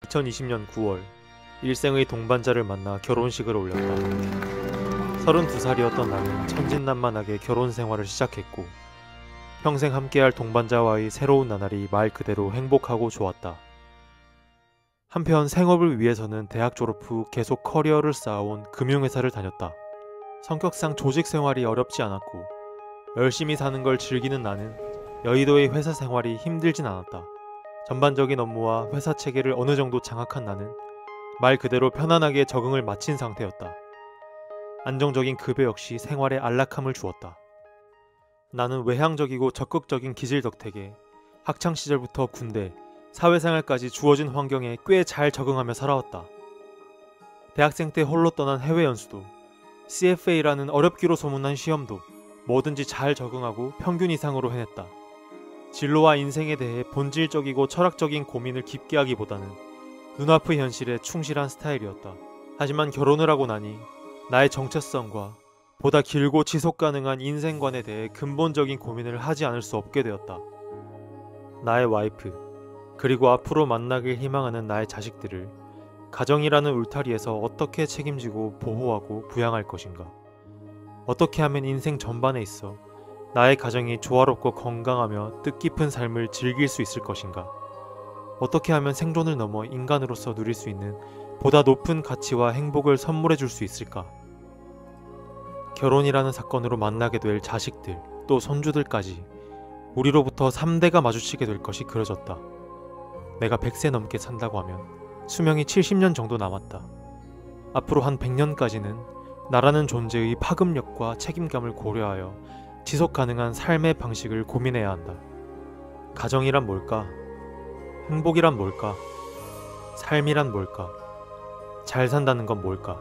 2020년 9월 일생의 동반자를 만나 결혼식을 올렸다. 32살이었던 나는 천진난만하게 결혼 생활을 시작했고 평생 함께할 동반자와의 새로운 나날이 말 그대로 행복하고 좋았다. 한편 생업을 위해서는 대학 졸업 후 계속 커리어를 쌓아온 금융회사를 다녔다. 성격상 조직 생활이 어렵지 않았고 열심히 사는 걸 즐기는 나는 여의도의 회사 생활이 힘들진 않았다. 전반적인 업무와 회사 체계를 어느 정도 장악한 나는 말 그대로 편안하게 적응을 마친 상태였다. 안정적인 급여 역시 생활에 안락함을 주었다. 나는 외향적이고 적극적인 기질 덕택에 학창시절부터 군대, 사회생활까지 주어진 환경에 꽤 잘 적응하며 살아왔다. 대학생 때 홀로 떠난 해외 연수도, CFA라는 어렵기로 소문난 시험도 뭐든지 잘 적응하고 평균 이상으로 해냈다. 진로와 인생에 대해 본질적이고 철학적인 고민을 깊게 하기보다는 눈앞의 현실에 충실한 스타일이었다. 하지만 결혼을 하고 나니 나의 정체성과 보다 길고 지속 가능한 인생관에 대해 근본적인 고민을 하지 않을 수 없게 되었다. 나의 와이프, 그리고 앞으로 만나길 희망하는 나의 자식들을 가정이라는 울타리에서 어떻게 책임지고 보호하고 부양할 것인가? 어떻게 하면 인생 전반에 있어 나의 가정이 조화롭고 건강하며 뜻깊은 삶을 즐길 수 있을 것인가? 어떻게 하면 생존을 넘어 인간으로서 누릴 수 있는 보다 높은 가치와 행복을 선물해 줄 수 있을까? 결혼이라는 사건으로 만나게 될 자식들, 또 손주들까지 우리로부터 3대가 마주치게 될 것이 그려졌다. 내가 100세 넘게 산다고 하면 수명이 70년 정도 남았다. 앞으로 한 100년까지는 나라는 존재의 파급력과 책임감을 고려하여 지속 가능한 삶의 방식을 고민해야 한다. 가정이란 뭘까? 행복이란 뭘까? 삶이란 뭘까? 잘 산다는 건 뭘까?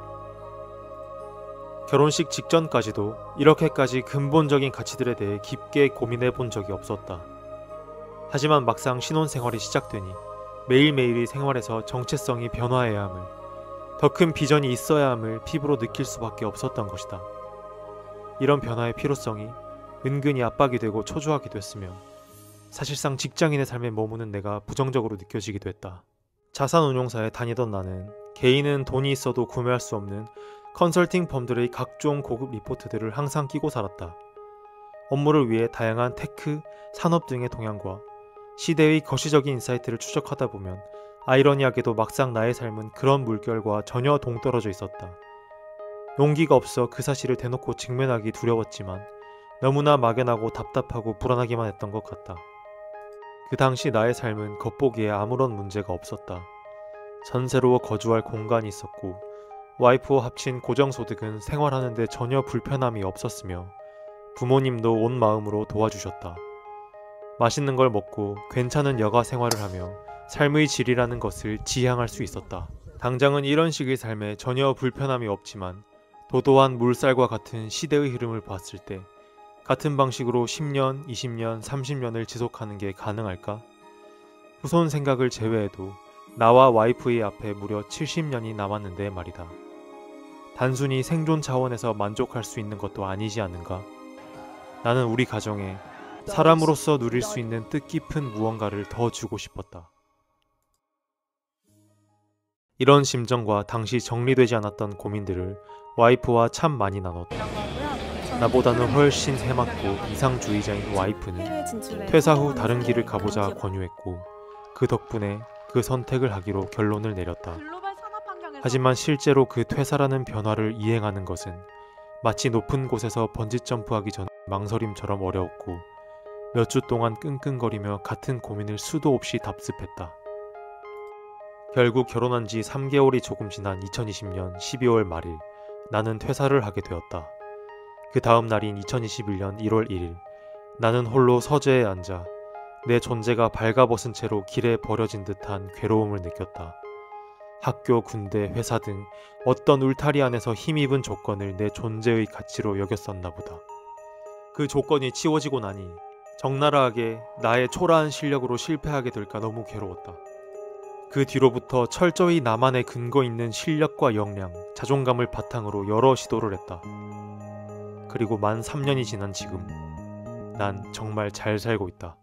결혼식 직전까지도 이렇게까지 근본적인 가치들에 대해 깊게 고민해 본 적이 없었다. 하지만 막상 신혼생활이 시작되니 매일매일의 생활에서 정체성이 변화해야 함을, 더 큰 비전이 있어야 함을 피부로 느낄 수밖에 없었던 것이다. 이런 변화의 필요성이 은근히 압박이 되고 초조하기도 했으며 사실상 직장인의 삶에 머무는 내가 부정적으로 느껴지기도 했다. 자산운용사에 다니던 나는 개인은 돈이 있어도 구매할 수 없는 컨설팅 펌들의 각종 고급 리포트들을 항상 끼고 살았다. 업무를 위해 다양한 테크, 산업 등의 동향과 시대의 거시적인 인사이트를 추적하다 보면 아이러니하게도 막상 나의 삶은 그런 물결과 전혀 동떨어져 있었다. 용기가 없어 그 사실을 대놓고 직면하기 두려웠지만 너무나 막연하고 답답하고 불안하기만 했던 것 같다. 그 당시 나의 삶은 겉보기에 아무런 문제가 없었다. 전세로 거주할 공간이 있었고 와이프와 합친 고정소득은 생활하는 데 전혀 불편함이 없었으며 부모님도 온 마음으로 도와주셨다. 맛있는 걸 먹고 괜찮은 여가 생활을 하며 삶의 질이라는 것을 지향할 수 있었다. 당장은 이런 식의 삶에 전혀 불편함이 없지만 도도한 물살과 같은 시대의 흐름을 봤을 때 같은 방식으로 10년, 20년, 30년을 지속하는 게 가능할까? 후손 생각을 제외해도 나와 와이프의 앞에 무려 70년이 남았는데 말이다. 단순히 생존 차원에서 만족할 수 있는 것도 아니지 않는가? 나는 우리 가정에 사람으로서 누릴 수 있는 뜻깊은 무언가를 더 주고 싶었다. 이런 심정과 당시 정리되지 않았던 고민들을 와이프와 참 많이 나눴다. 나보다는 훨씬 해맑고 이상주의자인 와이프는 퇴사 후 다른 길을 가보자 권유했고 그 덕분에 그 선택을 하기로 결론을 내렸다. 하지만 실제로 그 퇴사라는 변화를 이행하는 것은 마치 높은 곳에서 번지점프하기 전 망설임처럼 어려웠고 몇 주 동안 끙끙거리며 같은 고민을 수도 없이 답습했다. 결국 결혼한 지 3개월이 조금 지난 2020년 12월 말일 나는 퇴사를 하게 되었다. 그 다음 날인 2021년 1월 1일 나는 홀로 서재에 앉아 내 존재가 발가벗은 채로 길에 버려진 듯한 괴로움을 느꼈다. 학교, 군대, 회사 등 어떤 울타리 안에서 힘입은 조건을 내 존재의 가치로 여겼었나 보다. 그 조건이 치워지고 나니 적나라하게 나의 초라한 실력으로 실패하게 될까 너무 괴로웠다. 그 뒤로부터 철저히 나만의 근거 있는 실력과 역량, 자존감을 바탕으로 여러 시도를 했다. 그리고 만 3년이 지난 지금 난 정말 잘 살고 있다.